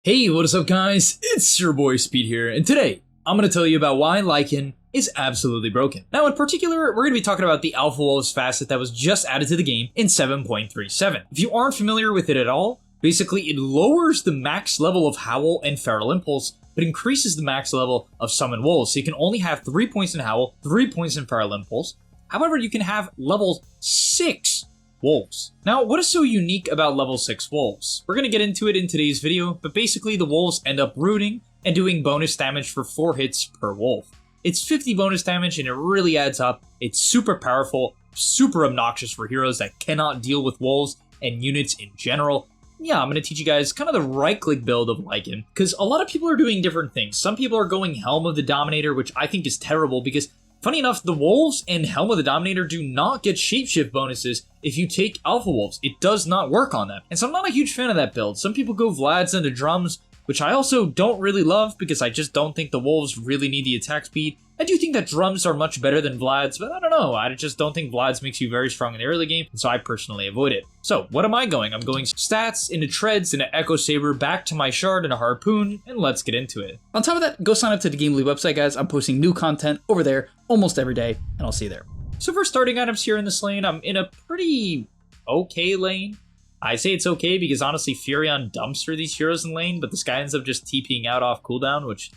Hey, what is up guys? It's your boy Speed here, and today I'm going to tell you about why Lycan is absolutely broken. Now in particular, we're going to be talking about the Alpha Wolves Facet that was just added to the game in 7.37. If you aren't familiar with it at all, basically it lowers the max level of Howl and Feral Impulse, but increases the max level of Summon Wolves, so you can only have 3 points in Howl, 3 points in Feral Impulse. However, you can have level 6 Wolves. Now, what is so unique about level 6 Wolves? We're going to get into it in today's video, but basically the Wolves end up rooting and doing bonus damage for 4 hits per Wolf. It's 50 bonus damage and it really adds up. It's super powerful, super obnoxious for heroes that cannot deal with Wolves and units in general. Yeah, I'm going to teach you guys kind of the right-click build of Lycan, because a lot of people are doing different things. Some people are going Helm of the Dominator, which I think is terrible because, funny enough, the Wolves and Helm of the Dominator do not get shapeshift bonuses if you take Alpha Wolves. It does not work on them. And so I'm not a huge fan of that build. Some people go Vlads into Drums, which I also don't really love because I just don't think the Wolves really need the attack speed. I do think that Drums are much better than Vlads, but I don't know. I just don't think Vlads makes you very strong in the early game, and so I personally avoid it. So what am I going? I'm going stats, into Treads, into Echo Saber, back to my Shard, and a Harpoon, and let's get into it. On top of that, go sign up to the gameleap website, guys. I'm posting new content over there almost every day, and I'll see you there. So for starting items here in this lane, I'm in a pretty okay lane. I say it's okay because honestly Furion dumps through these heroes in lane, but this guy ends up just TPing out off cooldown, which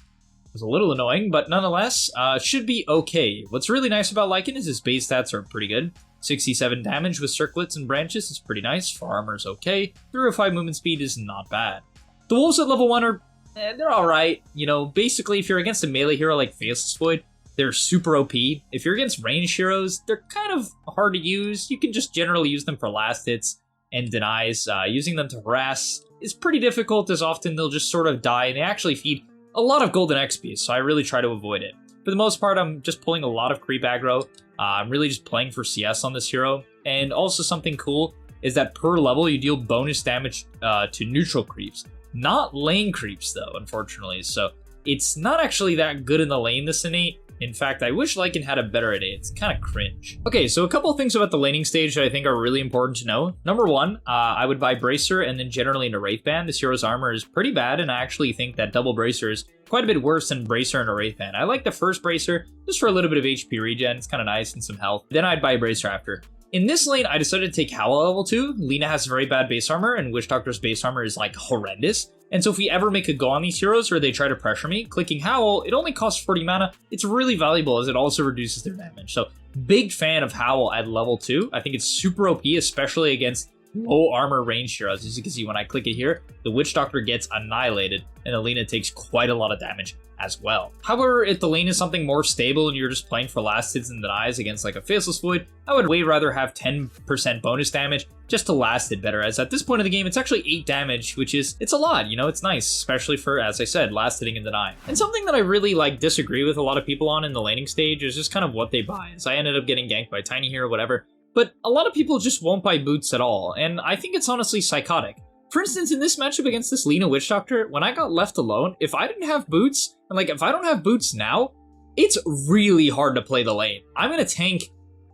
was a little annoying, but nonetheless, should be okay. What's really nice about Lycan is his base stats are pretty good. 67 damage with circlets and branches is pretty nice. For armor is okay. 305 movement speed is not bad. The Wolves at level 1 are, they're alright. You know, basically if you're against a melee hero like Faceless Void, they're super OP. If you're against ranged heroes, they're kind of hard to use. You can just generally use them for last hits and denies. Using them to harass is pretty difficult, as often they'll just sort of die, and they actually feed a lot of golden XP, so I really try to avoid it. For the most part, I'm just pulling a lot of creep aggro. I'm really just playing for CS on this hero. And also something cool is that per level, you deal bonus damage to neutral creeps. Not lane creeps, though, unfortunately. So it's not actually that good in the lane, this innate. In fact, I wish Lycan had a better innate. It's kind of cringe. Okay, so a couple of things about the laning stage that I think are really important to know. Number one, I would buy Bracer and then generally into Wraithband. This hero's armor is pretty bad, and I actually think that double Bracer is quite a bit worse than Bracer and a Wraithband. I like the first Bracer just for a little bit of HP regen. It's kind of nice and some health. Then I'd buy Bracer after. In this lane, I decided to take Howl at level 2. Lina has very bad base armor, and Witch Doctor's base armor is like horrendous. And so if we ever make a go on these heroes or they try to pressure me, clicking Howl, it only costs 40 mana. It's really valuable as it also reduces their damage. So big fan of Howl at level 2. I think it's super OP, especially against low armor range heroes. As you can see, when I click it here, the Witch Doctor gets annihilated, and Alina takes quite a lot of damage as well. However, if the lane is something more stable and you're just playing for last hits and denies against like a Faceless Void, I would way rather have 10% bonus damage just to last hit better, as at this point of the game, it's actually 8 damage, which is, it's a lot, you know, it's nice, especially for, as I said, last hitting and deny. And something that I really disagree with a lot of people on in the laning stage is just kind of what they buy. So I ended up getting ganked by Tiny here or whatever, but a lot of people just won't buy boots at all, and I think it's honestly psychotic. For instance, in this matchup against this Lina Witch Doctor, when I got left alone, if I didn't have boots, and if I don't have boots now, it's really hard to play the lane. I'm gonna tank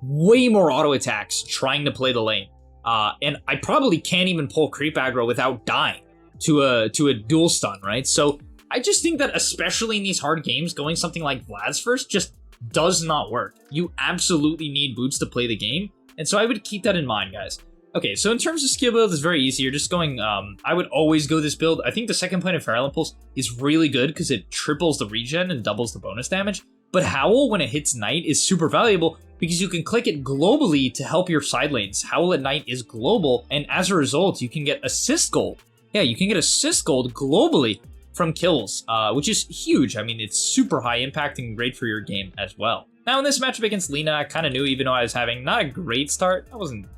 way more auto attacks trying to play the lane. And I probably can't even pull creep aggro without dying to a dual stun, right? So I just think that especially in these hard games, going something like Vlad's first just does not work. You absolutely need boots to play the game, and so I would keep that in mind, guys. Okay, so in terms of skill build, it's very easy. You're just going, I would always go this build. I think the second point of Feral Impulse is really good because it triples the regen and doubles the bonus damage. But Howl, when it hits Night, is super valuable because you can click it globally to help your side lanes. Howl at Night is global, and as a result, you can get assist gold. Yeah, you can get assist gold globally from kills, which is huge. I mean, it's super high impact and great for your game as well. Now in this matchup against Lina, I kind of knew, even though I was having not a great start,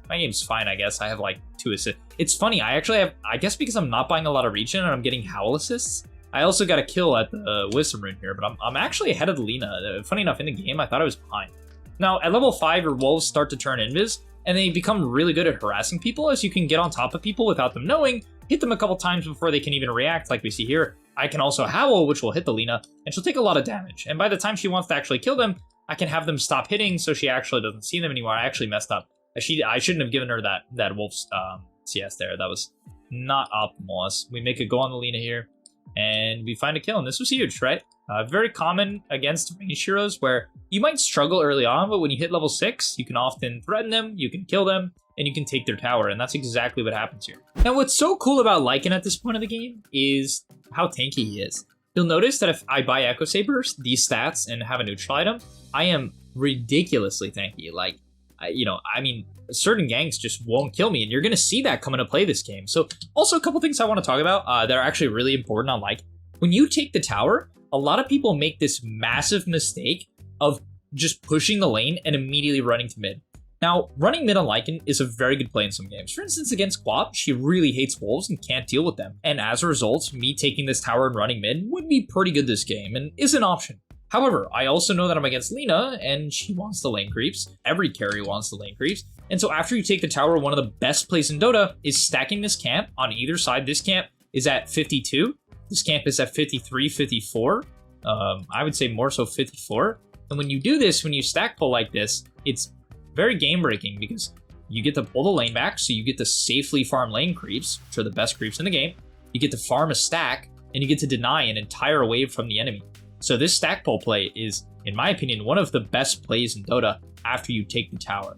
my game's fine, I guess. I have like 2 assists. It's funny, I actually have, I guess because I'm not buying a lot of regen and I'm getting Howl assists, I also got a kill at the Wisdom Rune here, but I'm actually ahead of Lina. Funny enough, in the game, I thought I was behind. Now at level 5, your wolves start to turn invis, and they become really good at harassing people, as you can get on top of people without them knowing, hit them a couple times before they can even react, like we see here. I can also Howl, which will hit the Lina, and she'll take a lot of damage. And by the time she wants to actually kill them, I can have them stop hitting so she actually doesn't see them anymore. I actually messed up. I shouldn't have given her that wolf's CS there. That was not optimal. As we make a go on the Lina here. and we find a kill, and this was huge, right? Very common against range heroes where you might struggle early on, but when you hit level 6, you can often threaten them, you can kill them, and you can take their tower, and that's exactly what happens here. Now, what's so cool about Lycan at this point of the game is how tanky he is. You'll notice that if I buy Echo Sabers, these stats, and have a neutral item, I am ridiculously tanky. Like, I mean, certain ganks just won't kill me, and you're going to see that come into play this game. So, also a couple things I want to talk about that are actually really important on Lycan. When you take the tower, a lot of people make this massive mistake of just pushing the lane and immediately running to mid. Now, running mid on Lycan is a very good play in some games. For instance, against Quap, she really hates wolves and can't deal with them. And as a result, me taking this tower and running mid would be pretty good this game and is an option. However, I also know that I'm against Lina, and she wants the lane creeps. Every carry wants the lane creeps. And so after you take the tower, one of the best plays in Dota is stacking this camp on either side. This camp is at 52. This camp is at 53, 54. I would say more so 54. And when you do this, when you stack pull like this, it's very game breaking because you get to pull the lane back, so you get to safely farm lane creeps, which are the best creeps in the game. You get to farm a stack, and you get to deny an entire wave from the enemy. So this stack pull play is, in my opinion, one of the best plays in Dota after you take the tower.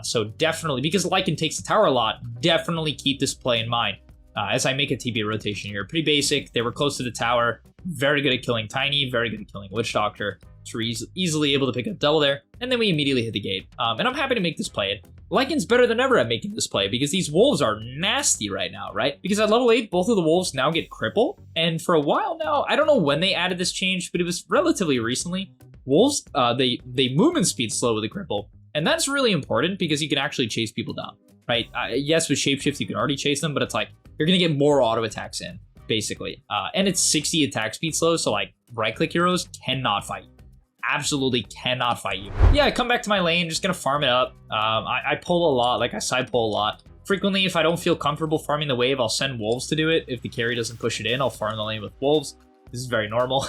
So definitely, because Lycan takes the tower a lot, definitely keep this play in mind. As I make a TP rotation here, pretty basic. They were close to the tower, very good at killing Tiny, very good at killing Witch Doctor. So we're easily able to pick up double there, and then we immediately hit the gate. And I'm happy to make this play. Lycan's better than ever at making this play because these wolves are nasty right now, right? Because at level 8, both of the wolves now get cripple, and for a while now, I don't know when they added this change, but it was relatively recently. Wolves, they movement speed slow with a cripple, and that's really important because you can actually chase people down, right? Yes, with Shapeshift, you can already chase them, but it's like, you're gonna get more auto attacks in, basically. And it's 60 attack speed slow, so like, right-click heroes cannot fight you. Absolutely cannot fight you. Yeah, I come back to my lane, just gonna farm it up. I pull a lot, like I side pull a lot. Frequently, if I don't feel comfortable farming the wave, I'll send wolves to do it. If the carry doesn't push it in, I'll farm the lane with wolves. This is very normal.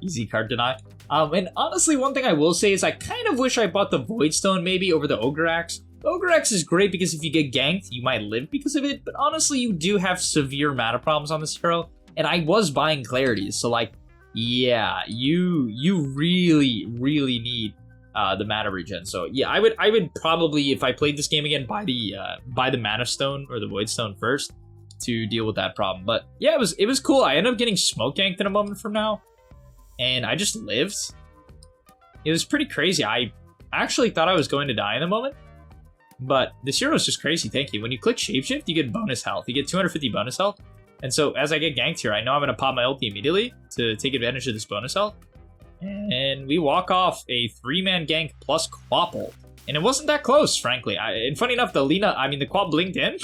Easy card deny. And honestly, one thing I will say is I kind of wish I bought the Void Stone maybe over the Ogre Axe. The Ogre Axe is great because if you get ganked, you might live because of it, but honestly, you do have severe mana problems on this hero, and I was buying Clarities, so like, yeah, you really need the mana regen. So yeah, I would probably, if I played this game again, buy the Mana Stone or the Void Stone first to deal with that problem. But yeah, it was cool. I ended up getting smoke ganked in a moment from now, and I just lived. It was pretty crazy. I actually thought I was going to die in a moment, but this hero is just crazy. Thank you. When you click Shapeshift, you get bonus health. You get 250 bonus health. And so as I get ganked here, I know I'm going to pop my ulti immediately to take advantage of this bonus health. And we walk off a 3-man gank plus Quap ult. And it wasn't that close, frankly. And funny enough, the Quap blinked in.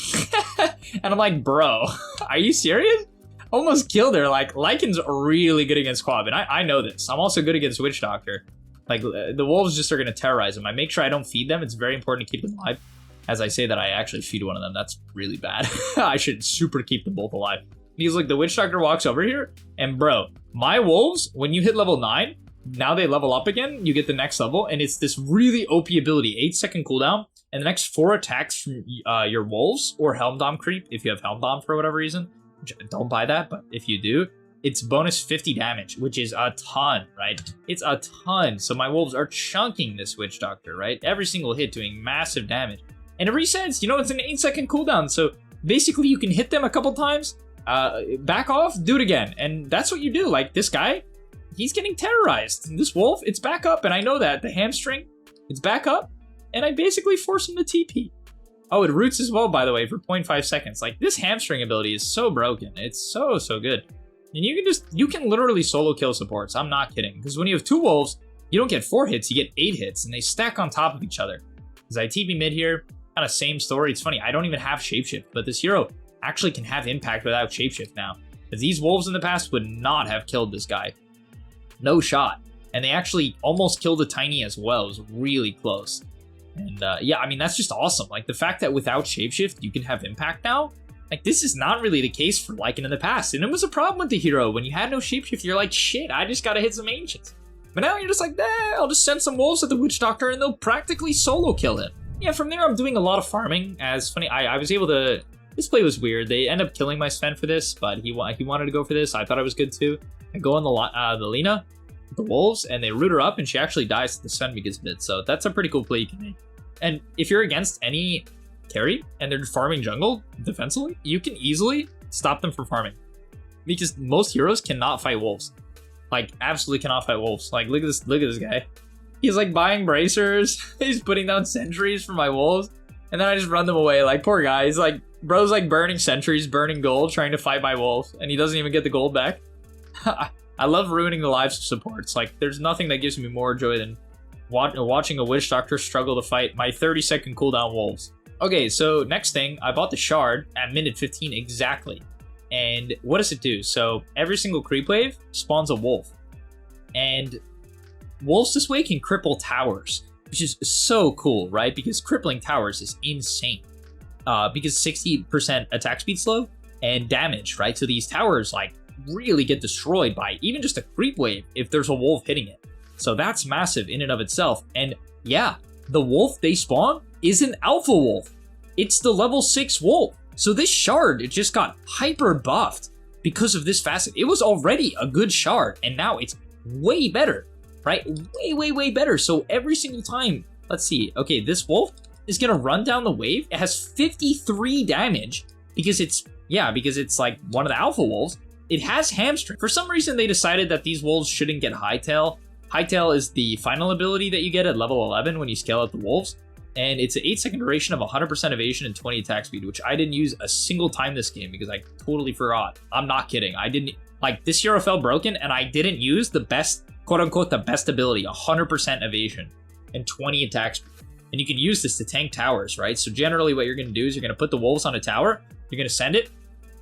And I'm like, bro, are you serious? Almost killed her. Like, Lycan's really good against Quap. And I know this. I'm also good against Witch Doctor. Like, the wolves just are going to terrorize him. I make sure I don't feed them. It's very important to keep them alive. As I say that, I actually feed one of them. That's really bad. I should super keep them both alive. Because, like, the Witch Doctor walks over here, and bro, my wolves, when you hit level 9, now they level up again, you get the next level, and it's this really OP ability, 8-second cooldown, and the next 4 attacks from your wolves, or Helm Dom creep, if you have Helm Dom for whatever reason, which don't buy that, but if you do, it's bonus 50 damage, which is a ton, right? It's a ton. So my wolves are chunking this Witch Doctor, right? Every single hit doing massive damage. And it resets, it's an 8-second cooldown. So basically you can hit them a couple times, back off, do it again. And that's what you do. Like this guy, he's getting terrorized. And this wolf, it's back up. And I know that. The hamstring, it's back up. And I basically force him to TP. Oh, it roots as well, by the way, for 0.5 seconds. Like this hamstring ability is so broken. It's so good. And you can literally solo kill supports. I'm not kidding. Because when you have 2 wolves, you don't get 4 hits, you get 8 hits. And they stack on top of each other. As I TP mid here, kind of same story. It's funny, I don't even have Shapeshift, but this hero actually can have impact without Shapeshift now. Because these wolves in the past would not have killed this guy. No shot. And they actually almost killed a Tiny as well. It was really close. And yeah, I mean, that's just awesome. Like the fact that without Shapeshift, you can have impact now. Like this is not really the case for Lycan in the past. And it was a problem with the hero. When you had no Shapeshift, you're like, shit, I just gotta hit some Ancients. But now you're just like, I'll just send some wolves at the Witch Doctor and they'll practically solo kill him. Yeah, from there I'm doing a lot of farming. As funny, I was able to This play was weird. They end up killing my Sven for this, but he wanted to go for this. I thought it was good too. I go on the Lina, the wolves, and they root her up, and she actually dies to the Sven because of it. So that's a pretty cool play you can make. And if you're against any carry and they're farming jungle defensively, you can easily stop them from farming. Because most heroes cannot fight wolves. Like, absolutely cannot fight wolves. Like, look at this guy. He's like buying bracers. He's putting down sentries for my wolves. And then I just run them away. Like, poor guy. He's like, bro's like burning sentries, burning gold, trying to fight my wolves. And he doesn't even get the gold back. I love ruining the lives of supports. Like, there's nothing that gives me more joy than watching a witch doctor struggle to fight my 30-second cooldown wolves. Okay, so next thing, I bought the shard at minute 15 exactly. And what does it do? So every single creep wave spawns a wolf. And wolves this way can cripple towers, which is so cool, right? Because crippling towers is insane. Because 60% attack speed slow and damage, right? So these towers like really get destroyed by even just a creep wave if there's a wolf hitting it. So that's massive in and of itself. And yeah, the wolf they spawn is an alpha wolf. It's the level 6 wolf. So this shard, it just got hyper buffed because of this facet. It was already a good shard, and now it's way better, right? Way better. So every single time, let's see. Okay, this wolf is gonna run down the wave. It has 53 damage because it's like one of the alpha wolves. It has hamstring. For some reason, they decided that these wolves shouldn't get hightail. Hightail is the final ability that you get at level 11 when you scale out the wolves. And it's an 8-second duration of 100% evasion and 20 attack speed, which I didn't use a single time this game because I totally forgot. I'm not kidding. I didn't, like, this hero fell broken and I didn't use the best, quote unquote, the best ability, 100% evasion and 20 attack speed. And you can use this to tank towers, right? So generally what you're going to do is you're going to put the wolves on a tower, you're going to send it,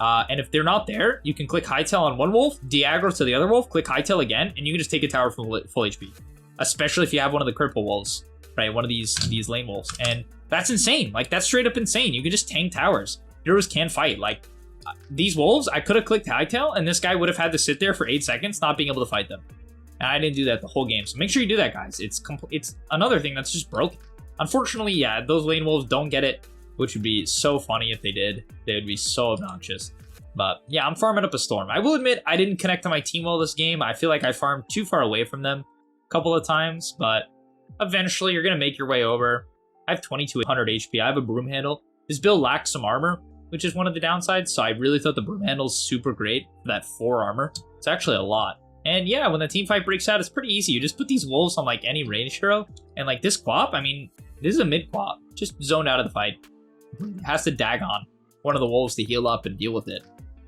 and if they're not there, you can click hightail on one wolf, de-aggro to the other wolf, click hightail again, and you can just take a tower from full HP. Especially if you have one of the cripple wolves. Right, one of these lane wolves, and that's insane. Like, that's straight up insane. You can just tank towers. Heroes can fight. Like, these wolves, I could have clicked hightail, and this guy would have had to sit there for 8 seconds, not being able to fight them. And I didn't do that the whole game. So make sure you do that, guys. It's another thing that's just broken. Unfortunately, yeah, those lane wolves don't get it, which would be so funny if they did. They would be so obnoxious. But yeah, I'm farming up a storm. I will admit I didn't connect to my team well this game. I feel like I farmed too far away from them a couple of times, but eventually, you're going to make your way over. I have 2200 HP. I have a broom handle. This build lacks some armor, which is one of the downsides. So I really thought the broom handle is super great for that 4 armor. It's actually a lot. And yeah, when the team fight breaks out, it's pretty easy. You just put these wolves on like any range hero. And like this quap, I mean, this is a mid quap. Just zoned out of the fight. It has to dag on one of the wolves to heal up and deal with it.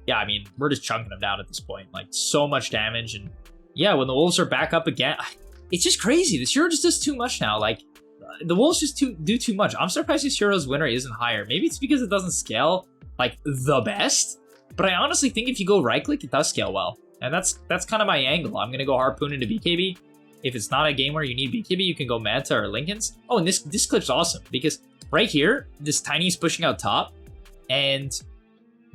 Yeah, I mean, we're just chunking them down at this point. Like, so much damage. And yeah, when the wolves are back up again, it's just crazy. This hero just does too much now. Like, the wolves just do too much. I'm surprised this hero's win rate isn't higher. Maybe it's because it doesn't scale, like, the best. But I honestly think if you go right-click, it does scale well. And that's kind of my angle. I'm going to go Harpoon into BKB. If it's not a game where you need BKB, you can go Manta or Lycan's. Oh, and this clip's awesome. Because right here, this Tiny's pushing out top. And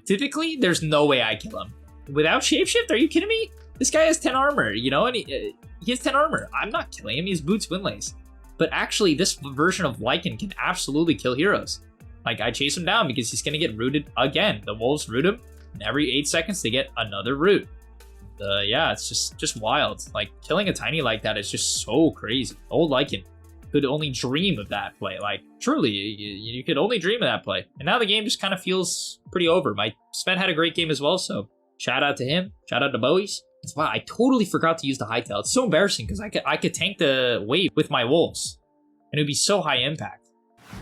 typically, there's no way I kill him. Without Shapeshift? Are you kidding me? This guy has 10 armor, you know? And he has 10 armor. I'm not killing him. He has boots, windlays. But actually, this version of Lycan can absolutely kill heroes. Like, I chase him down because he's going to get rooted again. The wolves root him, and every 8 seconds, they get another root. Yeah, it's just wild. Like, killing a Tiny like that is just so crazy. Old Lycan could only dream of that play. Like, truly, you could only dream of that play. And now the game just kind of feels pretty over. My Sven had a great game as well, so shout out to him. Shout out to Bowie's. Wow, I totally forgot to use the hightail. It's so embarrassing because I could tank the wave with my wolves, and it would be so high impact.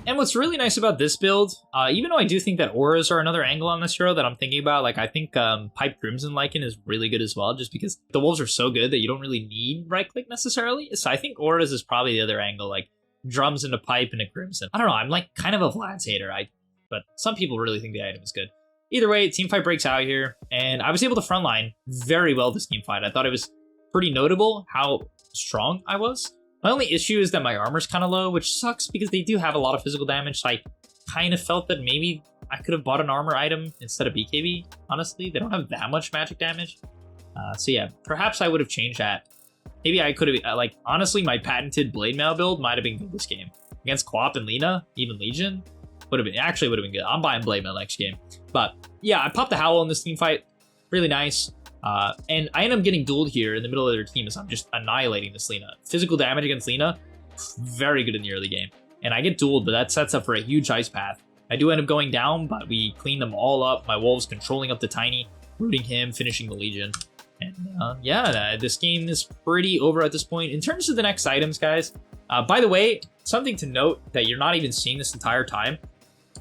And what's really nice about this build, even though I do think that auras are another angle on this hero that I'm thinking about, like I think Pipe Crimson Lycan is really good as well, just because the wolves are so good that you don't really need right click necessarily. So I think auras is probably the other angle, like drums into Pipe and a Crimson. I don't know, I'm like kind of a Vlad's hater, but some people really think the item is good. Either way, team fight breaks out here, and I was able to frontline very well this team fight. I thought it was pretty notable how strong I was. My only issue is that my armor's kind of low, which sucks because they do have a lot of physical damage, so I kind of felt that maybe I could have bought an armor item instead of BKB, honestly. They don't have that much magic damage. So yeah, perhaps I would have changed that. Maybe I could have, like, honestly, my patented Blade Mail build might have been good this game. Against Quap and Lina, even Legion, would have been good. I'm buying Blade Mail next game. But yeah, I popped the Howl in this team fight. Really nice. And I end up getting dueled here in the middle of their team as I'm just annihilating this Lina. Physical damage against Lina, very good in the early game. And I get dueled, but that sets up for a huge ice path. I do end up going down, but we clean them all up. My Wolves controlling up the Tiny, rooting him, finishing the Legion. And yeah, this game is pretty over at this point. In terms of the next items, guys, by the way, something to note that you're not even seeing this entire time.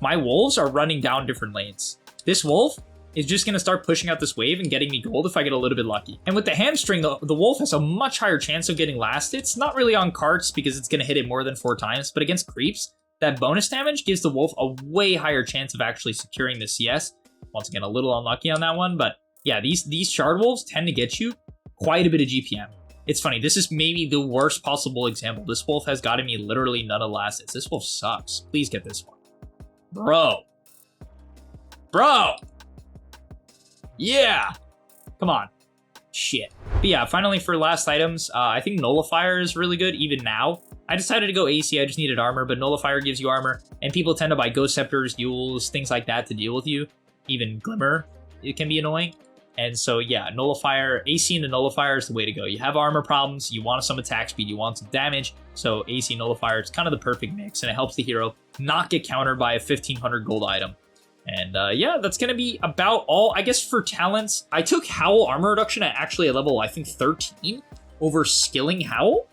My Wolves are running down different lanes. This Wolf is just going to start pushing out this wave and getting me gold if I get a little bit lucky. And with the hamstring, the Wolf has a much higher chance of getting last hits. Not really on carts because it's going to hit it more than 4 times, but against creeps, that bonus damage gives the Wolf a way higher chance of actually securing the CS. Once again, a little unlucky on that one, but yeah, these Shard Wolves tend to get you quite a bit of GPM. It's funny, this is maybe the worst possible example. This Wolf has gotten me literally none of the last hits. This Wolf sucks. Please get this one. Bro. Yeah. Come on. Shit. But yeah, finally for last items, I think Nullifier is really good even now. I decided to go AC, I just needed armor, but Nullifier gives you armor, and people tend to buy Ghost Scepters, Yules, things like that to deal with you. Even Glimmer, it can be annoying. And so yeah, Nullifier, AC into Nullifier is the way to go. You have armor problems, you want some attack speed, you want some damage, so AC Nullifier is kind of the perfect mix, and it helps the hero not get countered by a 1500 gold item. And yeah, that's going to be about all. I guess for talents, I took Howl armor reduction at actually a level, I think, 13 over skilling Howl.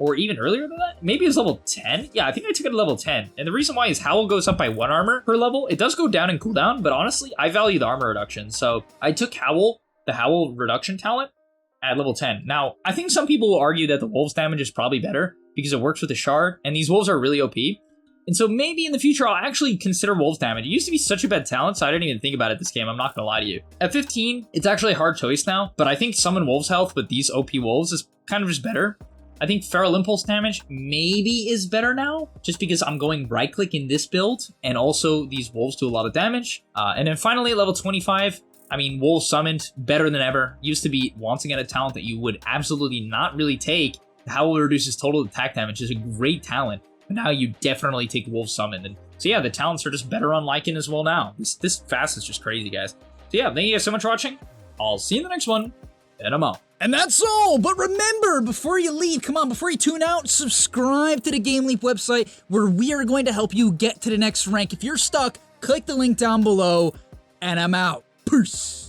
Or even earlier than that? Maybe it's level 10? Yeah, I think I took it at level 10. And the reason why is Howl goes up by 1 armor per level. It does go down in cooldown, but honestly, I value the armor reduction. So I took Howl, the Howl reduction talent, at level 10. Now, I think some people will argue that the Wolves damage is probably better because it works with the Shard, and these Wolves are really OP. And so maybe in the future, I'll actually consider Wolves damage. It used to be such a bad talent, so I didn't even think about it this game. I'm not going to lie to you. At 15, it's actually a hard choice now, but I think Summon Wolves health with these OP Wolves is kind of just better. I think Feral Impulse damage maybe is better now, just because I'm going right-click in this build, and also these Wolves do a lot of damage. And then finally, at level 25, I mean, Wolves Summoned, better than ever. Used to be, once again, a talent that you would absolutely not really take. Howl reduces total attack damage is a great talent, but now you definitely take Wolves Summoned. And so yeah, the talents are just better on Lycan as well now. This fast is just crazy, guys. So yeah, thank you guys so much for watching. I'll see you in the next one, and I'm out. And that's all, but remember, before you leave, come on, before you tune out, subscribe to the gameleap website where we are going to help you get to the next rank. If you're stuck, click the link down below, and I'm out. Peace.